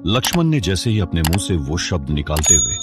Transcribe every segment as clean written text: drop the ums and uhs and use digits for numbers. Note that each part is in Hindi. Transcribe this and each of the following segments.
लक्ष्मण ने जैसे ही अपने मुंह से वो शब्द निकालते हुए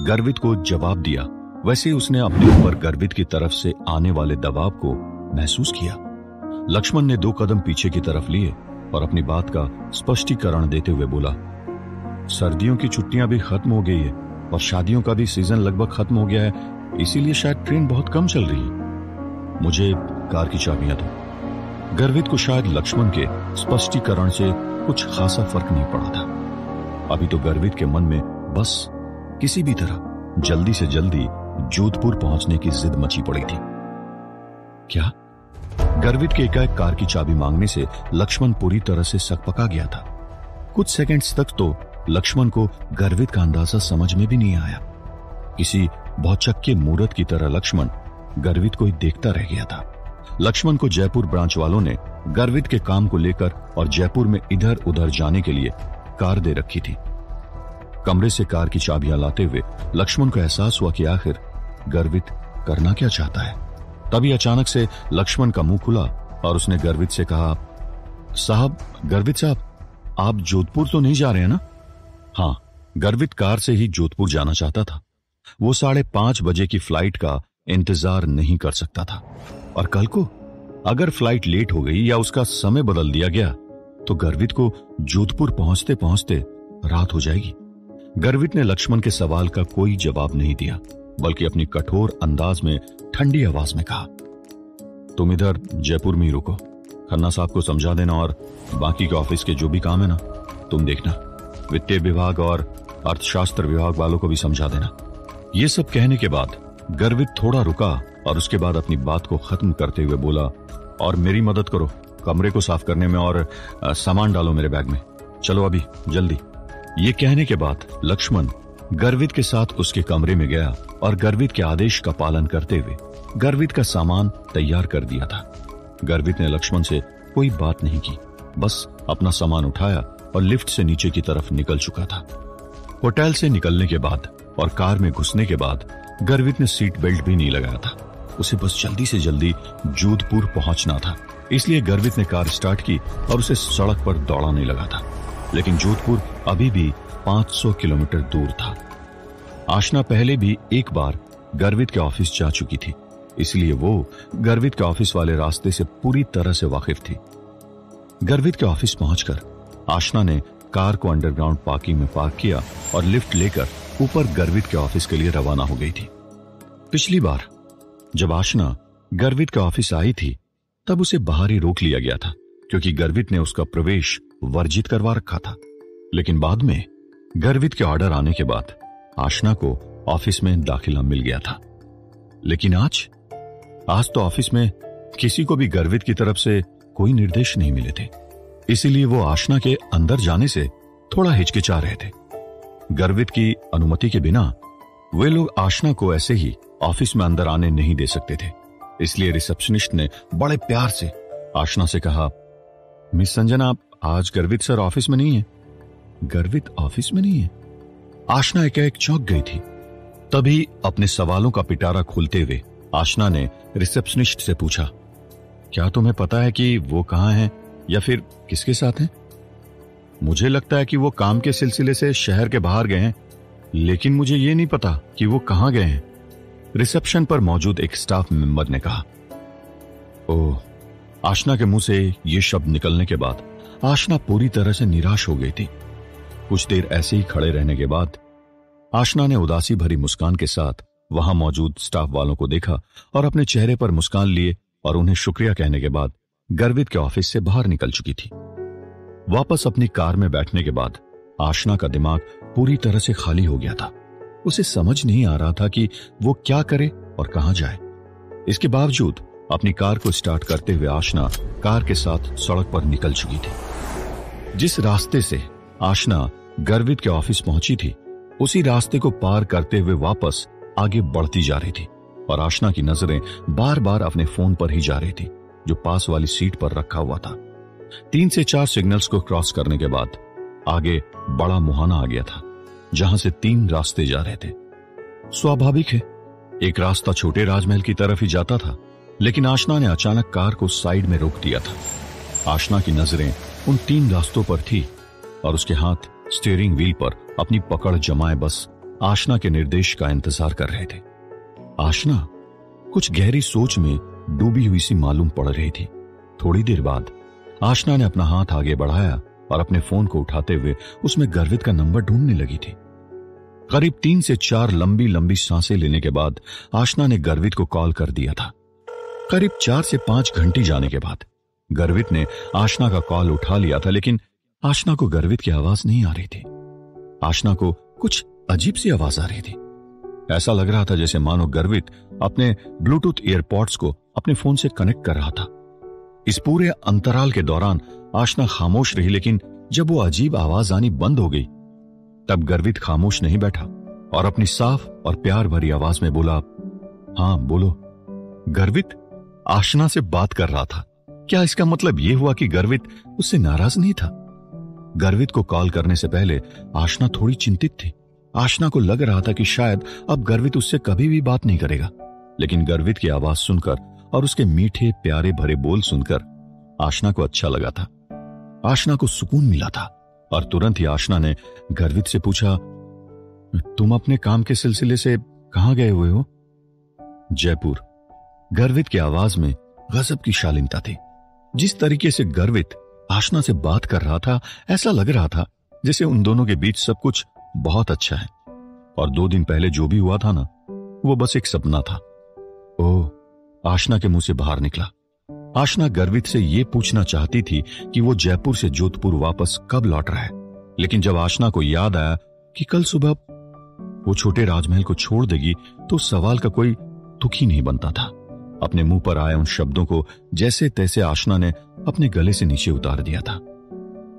गर्वित को जवाब दिया, वैसे ही उसने अपने ऊपर गर्वित की तरफ से आने वाले दबाव को महसूस किया। लक्ष्मण ने 2 कदम पीछे की तरफ लिए और अपनी बात का स्पष्टीकरण देते हुए बोला, सर्दियों की छुट्टियां भी खत्म हो गई है और शादियों का भी सीजन लगभग खत्म हो गया है, इसीलिए शायद ट्रेन बहुत कम चल रही है। मुझे कार की चाबियां दो। गर्वित को शायद लक्ष्मण के स्पष्टीकरण से कुछ खासा फर्क नहीं पड़ा था। अभी तो गर्वित के मन में बस किसी भी तरह जल्दी से जल्दी जोधपुर पहुंचने की जिद मची पड़ी थी। क्या? गर्वित के एकाएक कार की चाबी मांगने से लक्ष्मण पूरी तरह से सकपका गया था। कुछ सेकंड्स तक तो लक्ष्मण को गर्वित का अंदाजा समझ में भी नहीं आया। किसी भौचक्के मूर्त की तरह लक्ष्मण गर्वित को ही देखता रह गया था। लक्ष्मण को जयपुर ब्रांच वालों ने गर्वित के काम को लेकर और जयपुर में इधर उधर जाने के लिए कार दे रखी थी। कमरे से कार की चाबियां लाते हुए लक्ष्मण को एहसास हुआ कि आखिर गर्वित करना क्या चाहता है। तभी अचानक से लक्ष्मण का मुंह खुला और उसने गर्वित से कहा, साहब, गर्वित साहब, आप जोधपुर तो नहीं जा रहे हैं ना? हाँ, गर्वित कार से ही जोधपुर जाना चाहता था। वो 5:30 बजे की फ्लाइट का इंतजार नहीं कर सकता था और कल को अगर फ्लाइट लेट हो गई या उसका समय बदल दिया गया तो गर्वित को जोधपुर पहुंचते पहुंचते रात हो जाएगी। गर्वित ने लक्ष्मण के सवाल का कोई जवाब नहीं दिया, बल्कि अपनी कठोर अंदाज में ठंडी आवाज में कहा, तुम इधर जयपुर में ही रुको, खन्ना साहब को समझा देना और बाकी के ऑफिस के जो भी काम है ना तुम देखना, वित्तीय विभाग और अर्थशास्त्र विभाग वालों को भी समझा देना। ये सब कहने के बाद गर्वित थोड़ा रुका और उसके बाद अपनी बात को खत्म करते हुए बोला, और मेरी मदद करो कमरे को साफ करने में और सामान डालो मेरे बैग में, चलो अभी जल्दी। ये कहने के बाद लक्ष्मण गर्वित के साथ उसके कमरे में गया और गर्वित के आदेश का पालन करते हुए गर्वित का सामान तैयार कर दिया था। गर्वित ने लक्ष्मण से कोई बात नहीं की, बस अपना सामान उठाया और लिफ्ट से नीचे की तरफ निकल चुका था। होटल से निकलने के बाद और कार में घुसने के बाद गर्वित ने सीट बेल्ट भी नहीं लगाया था। उसे बस जल्दी से जल्दी जोधपुर पहुंचना था, इसलिए गर्वित ने कार स्टार्ट की और उसे सड़क पर दौड़ाने लगा था। लेकिन जोधपुर अभी भी 500 किलोमीटर दूर था। आशना पहले भी एक बार गर्वित के ऑफिस जा चुकी थी, इसलिए वो गर्वित के ऑफिस वाले रास्ते से पूरी तरह से वाकिफ थी। गर्वित के ऑफिस पहुंचकर आशना ने कार को अंडरग्राउंड पार्किंग में पार्क किया और लिफ्ट लेकर ऊपर गर्वित के ऑफिस के लिए रवाना हो गई थी। पिछली बार जब आशना गर्वित के ऑफिस आई थी तब उसे बाहर ही रोक लिया गया था, क्योंकि गर्वित ने उसका प्रवेश वर्जित करवा रखा था। लेकिन बाद में गर्वित के ऑर्डर आने के बाद आशना को ऑफिस में दाखिला मिल गया था। लेकिन आज तो ऑफिस में किसी को भी गर्वित की तरफ से कोई निर्देश नहीं मिले थे, इसीलिए वो आशना के अंदर जाने से थोड़ा हिचकिचा रहे थे। गर्वित की अनुमति के बिना वे लोग आशना को ऐसे ही ऑफिस में अंदर आने नहीं दे सकते थे, इसलिए रिसेप्शनिस्ट ने बड़े प्यार से आशना से कहा, मिस संजना, आज गर्वित सर ऑफिस में नहीं है। गर्वित ऑफिस में नहीं है? आशना एकाएक चौंक गई थी। तभी अपने सवालों का पिटारा खोलते हुए आशना ने रिसेप्शनिस्ट से पूछा, क्या तुम्हें पता है कि वो कहां है या फिर किसके साथ हैं? मुझे लगता है कि वो काम के सिलसिले से शहर के बाहर गए हैं, लेकिन मुझे ये नहीं पता कि वो कहां गए हैं। रिसेप्शन पर मौजूद एक स्टाफ मेंबर ने कहा। ओह, आशना के मुंह से ये शब्द निकलने के बाद आशना पूरी तरह से निराश हो गई थी। कुछ देर ऐसे ही खड़े रहने के बाद आशना ने उदासी भरी मुस्कान के साथ वहां मौजूद स्टाफ वालों को देखा और अपने चेहरे पर मुस्कान लिए और उन्हें शुक्रिया कहने के बाद गर्वित के ऑफिस से बाहर निकल चुकी थी। वापस अपनी कार में बैठने के बाद आशना का दिमाग पूरी तरह से खाली हो गया था। उसे समझ नहीं आ रहा था कि वो क्या करे और कहां जाए। इसके बावजूद अपनी कार को स्टार्ट करते हुए आशना कार के साथ सड़क पर निकल चुकी थी। जिस रास्ते से आशना गर्वित के ऑफिस पहुंची थी, उसी रास्ते को पार करते हुए वापस आगे बढ़ती जा रही थी और आशना की नजरें बार बार अपने फोन पर ही जा रही थी, जो पास वाली सीट पर रखा हुआ था। 3 से 4 सिग्नल्स को क्रॉस करने के बाद आगे बड़ा मुहाना आ गया था, जहां से 3 रास्ते जा रहे थे। स्वाभाविक है, एक रास्ता छोटे राजमहल की तरफ ही जाता था, लेकिन आशना ने अचानक कार को साइड में रोक दिया था। आशना की नजरें उन 3 रास्तों पर थी और उसके हाथ स्टीयरिंग व्हील पर अपनी पकड़ जमाए बस आशना के निर्देश का इंतजार कर रहे थे। आशना कुछ गहरी सोच में डूबी हुई सी मालूम पड़ रही थी। थोड़ी देर बाद आशना ने अपना हाथ आगे बढ़ाया और अपने फोन को उठाते हुए उसमें गर्वित का नंबर ढूंढने लगी थी। करीब 3 से 4 लंबी लंबी सांसें लेने के बाद आशना ने गर्वित को कॉल कर दिया था। करीब 4 से 5 घंटे जाने के बाद गर्वित ने आशना का कॉल उठा लिया था, लेकिन आशना को गर्वित की आवाज नहीं आ रही थी। आशना को कुछ अजीब सी आवाज आ रही थी। ऐसा लग रहा था जैसे मानो गर्वित अपने ब्लूटूथ एयरपॉड्स को अपने फोन से कनेक्ट कर रहा था। इस पूरे अंतराल के दौरान आशना खामोश रही, लेकिन जब वो अजीब आवाज आनी बंद हो गई तब गर्वित खामोश नहीं बैठा और अपनी साफ और प्यार भरी आवाज में बोला, हाँ बोलो। गर्वित आशना से बात कर रहा था। क्या इसका मतलब यह हुआ कि गर्वित उससे नाराज नहीं था? गर्वित को कॉल करने से पहले आशना थोड़ी चिंतित थी। आशना को लग रहा था कि शायद अब गर्वित उससे कभी भी बात नहीं करेगा, लेकिन गर्वित की आवाज सुनकर और उसके मीठे प्यारे भरे बोल सुनकर आशना को अच्छा लगा था। आशना को सुकून मिला था और तुरंत ही आशना ने गर्वित से पूछा, तुम अपने काम के सिलसिले से कहां गए हुए हो? जयपुर। गर्वित की आवाज में गजब की शालीनता थी। जिस तरीके से गर्वित आशना से बात कर रहा था, ऐसा लग रहा था जैसे उन दोनों के बीच सब कुछ बहुत अच्छा है और 2 दिन पहले जो भी हुआ था ना, वो बस एक सपना था। ओह, आशना के मुंह से बाहर निकला। आशना गर्वित से यह पूछना चाहती थी कि वो जयपुर से जोधपुर वापस कब लौट रहा है, लेकिन जब आशना को याद आया कि कल सुबह वो छोटे राजमहल को छोड़ देगी तो सवाल का कोई तुक ही नहीं बनता था। अपने मुंह पर आए उन शब्दों को जैसे तैसे आशना ने अपने गले से नीचे उतार दिया था।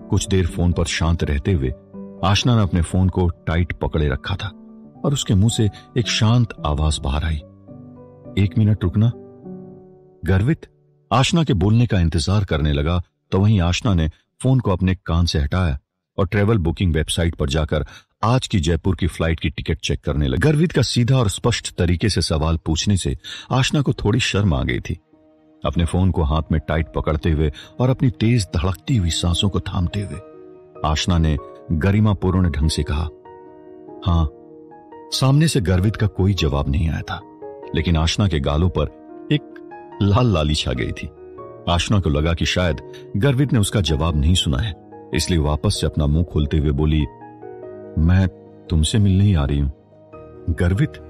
कुछ देर फोन पर शांत रहते हुए आशना ने अपने फोन को टाइट पकड़े रखा था और उसके मुंह से एक शांत आवाज बाहर आई, 1 मिनट रुकना। गर्वित आशना के बोलने का इंतजार करने लगा तो वहीं आशना ने फोन को अपने कान से हटाया और ट्रेवल बुकिंग वेबसाइट पर जाकर आज की जयपुर की फ्लाइट की टिकट चेक करने लगी। गर्वित का सीधा और स्पष्ट तरीके से सवाल पूछने से आशना को थोड़ी शर्म आ गई थी। अपने फोन को हाथ में टाइट पकड़ते हुए और अपनी तेज धड़कती हुई सांसों को थामते हुए आशना ने गरिमापूर्ण ढंग से कहा, हां। सामने से गर्वित का कोई जवाब नहीं आया था, लेकिन आशना के गालों पर एक लाल लाली छा गई थी। आशना को लगा कि शायद गर्वित ने उसका जवाब नहीं सुना है, इसलिए वापस से अपना मुंह खोलते हुए बोली, मैं तुमसे मिलने ही आ रही हूं। गर्वित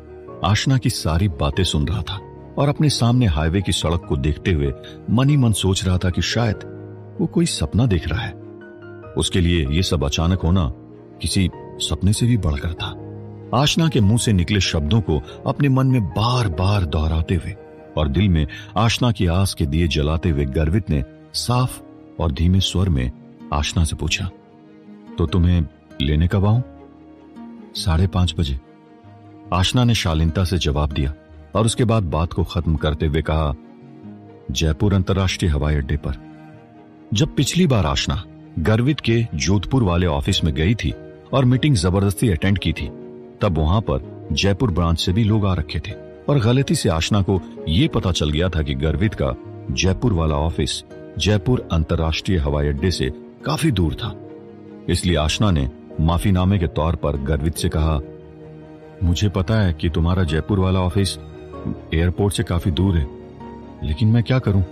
आशना की सारी बातें सुन रहा था और अपने सामने हाईवे की सड़क को देखते हुए मन ही मन सोच रहा था कि शायद वो कोई सपना देख रहा है। उसके लिए ये सब अचानक होना किसी सपने से भी बढ़कर था। आशना के मुंह से निकले शब्दों को अपने मन में बार बार दोहराते हुए और दिल में आशना की आस के दिए जलाते हुए गर्वित ने साफ और धीमे स्वर में आशना से पूछा, तो तुम्हें लेने कब आऊं? 5:30 बजे। आशना ने शालीनता से जवाब दिया और उसके बाद बात को खत्म करते हुए कहा, जयपुर अंतर्राष्ट्रीय हवाई अड्डे पर। जब पिछली बार आशना गर्वित के जोधपुर वाले ऑफिस में गई थी और मीटिंग जबरदस्ती अटेंड की थी, तब वहां पर जयपुर ब्रांच से भी लोग आ रखे थे और गलती से आशना को यह पता चल गया था कि गर्वित का जयपुर वाला ऑफिस जयपुर अंतर्राष्ट्रीय हवाई अड्डे से काफी दूर था। इसलिए आशना ने माफीनामे के तौर पर गर्वित से कहा, मुझे पता है कि तुम्हारा जयपुर वाला ऑफिस एयरपोर्ट से काफी दूर है, लेकिन मैं क्या करूं,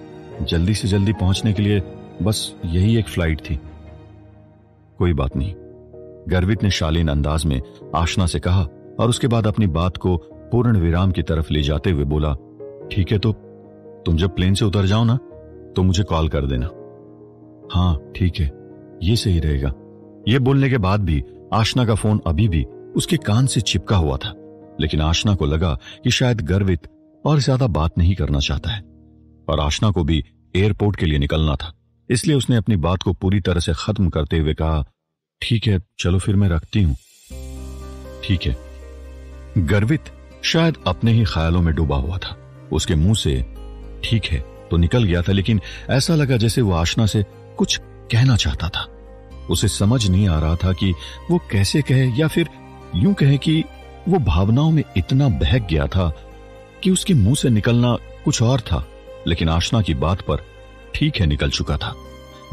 जल्दी से जल्दी पहुंचने के लिए बस यही एक फ्लाइट थी। कोई बात नहीं, गर्वित ने शालीन अंदाज में आशना से कहा और उसके बाद अपनी बात को पूर्ण विराम की तरफ ले जाते हुए बोला, ठीक है, तो तुम जब प्लेन से उतर जाओ ना तो मुझे कॉल कर देना। हाँ ठीक है, ये सही रहेगा। ये बोलने के बाद भी आशना का फोन अभी भी उसके कान से चिपका हुआ था, लेकिन आशना को लगा कि शायद गर्वित और ज्यादा बात नहीं करना चाहता है और आशना को भी एयरपोर्ट के लिए निकलना था। इसलिए उसने अपनी बात को पूरी तरह से खत्म करते हुए कहा, ठीक है, चलो फिर मैं रखती हूं। ठीक है। गर्वित शायद अपने ही ख्यालों में डूबा हुआ था। उसके मुंह से ठीक है तो निकल गया था, लेकिन ऐसा लगा जैसे वो आशना से कुछ कहना चाहता था। उसे समझ नहीं आ रहा था कि वो कैसे कहे, या फिर यूं कहे कि वो भावनाओं में इतना बहक गया था कि उसके मुंह से निकलना कुछ और था, लेकिन आशना की बात पर ठीक है निकल चुका था।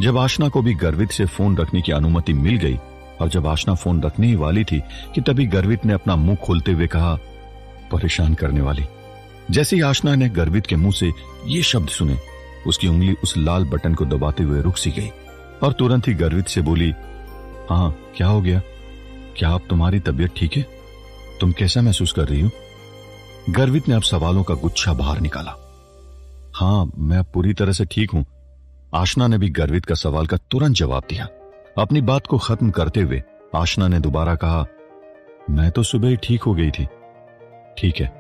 जब आशना को भी गर्वित से फोन रखने की अनुमति मिल गई और जब आशना फोन रखने ही वाली थी कि तभी गर्वित ने अपना मुंह खोलते हुए कहा, परेशान करने वाली। जैसे ही आशना ने गर्वित के मुंह से ये शब्द सुने, उसकी उंगली उस लाल बटन को दबाते हुए रुक सी गई और तुरंत ही गर्वित से बोली, हाँ क्या हो गया? क्या अब तुम्हारी तबीयत ठीक है? तुम कैसा महसूस कर रही हो? गर्वित ने अब सवालों का गुच्छा बाहर निकाला। हाँ, मैं अब पूरी तरह से ठीक हूं। आशना ने भी गर्वित का सवाल का तुरंत जवाब दिया। अपनी बात को खत्म करते हुए आशना ने दोबारा कहा, मैं तो सुबह ही ठीक हो गई थी। ठीक है।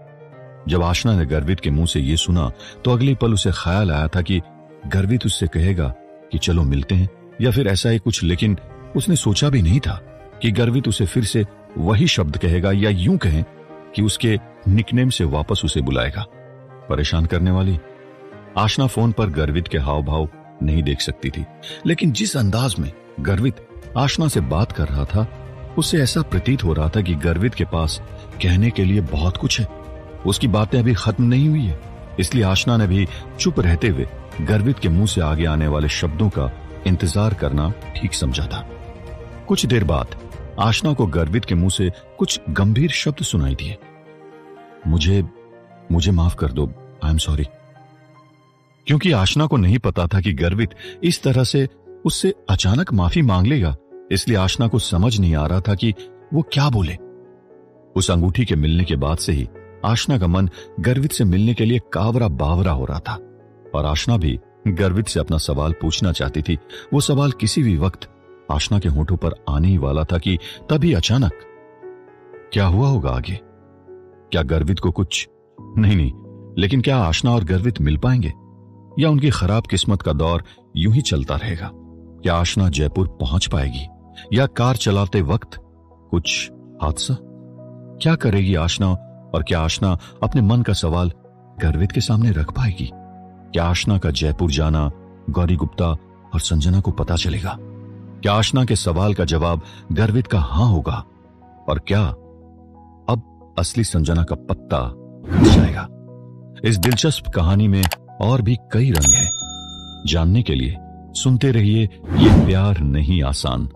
जब आशना ने गर्वित के मुंह से यह सुना तो अगले पल उसे ख्याल आया था कि गर्वित उससे कहेगा कि चलो मिलते हैं या फिर ऐसा ही कुछ, लेकिन उसने सोचा भी नहीं था कि गर्वित उसे फिर से वही शब्द कहेगा या यूं कहें कि उसके निकनेम से वापस उसे बुलाएगा, परेशान करने वाली। आशना फोन पर गर्वित के हाव भाव नहीं देख सकती थी, लेकिन जिस अंदाज में गर्वित आशना से बात कर रहा था उससे ऐसा प्रतीत हो रहा था कि गर्वित के पास कहने के लिए बहुत कुछ है। उसकी बातें अभी खत्म नहीं हुई है, इसलिए आशना ने भी चुप रहते हुए गर्वित के मुंह से आगे आने वाले शब्दों का इंतजार करना ठीक समझा था। कुछ देर बाद आशना को गर्वित के मुंह से कुछ गंभीर शब्द सुनाई दिए। मुझे माफ कर दो, आई एम सॉरी। क्योंकि आशना को नहीं पता था कि गर्वित इस तरह से उससे अचानक माफी मांग लेगा, इसलिए आशना को समझ नहीं आ रहा था कि वो क्या बोले। उस अंगूठी के मिलने के बाद से ही आशना का मन गर्वित से मिलने के लिए कावरा बावरा हो रहा था और आशना भी गर्वित से अपना सवाल पूछना चाहती थी। वो सवाल किसी भी वक्त आशना के होठों पर आने ही वाला था कि तभी अचानक क्या हुआ होगा आगे? क्या गर्वित को कुछ नहीं, लेकिन क्या आशना और गर्वित मिल पाएंगे या उनकी खराब किस्मत का दौर यूं ही चलता रहेगा? क्या आशना जयपुर पहुंच पाएगी या कार चलाते वक्त कुछ हादसा? क्या करेगी आशना और क्या आशना अपने मन का सवाल गर्वित के सामने रख पाएगी? क्या आशना का जयपुर जाना गौरी गुप्ता और संजना को पता चलेगा? क्या आशना के सवाल का जवाब गर्वित का हां होगा? और क्या अब असली संजना का पत्ता कट जाएगा? इस दिलचस्प कहानी में और भी कई रंग हैं। जानने के लिए सुनते रहिए ये प्यार नहीं आसान।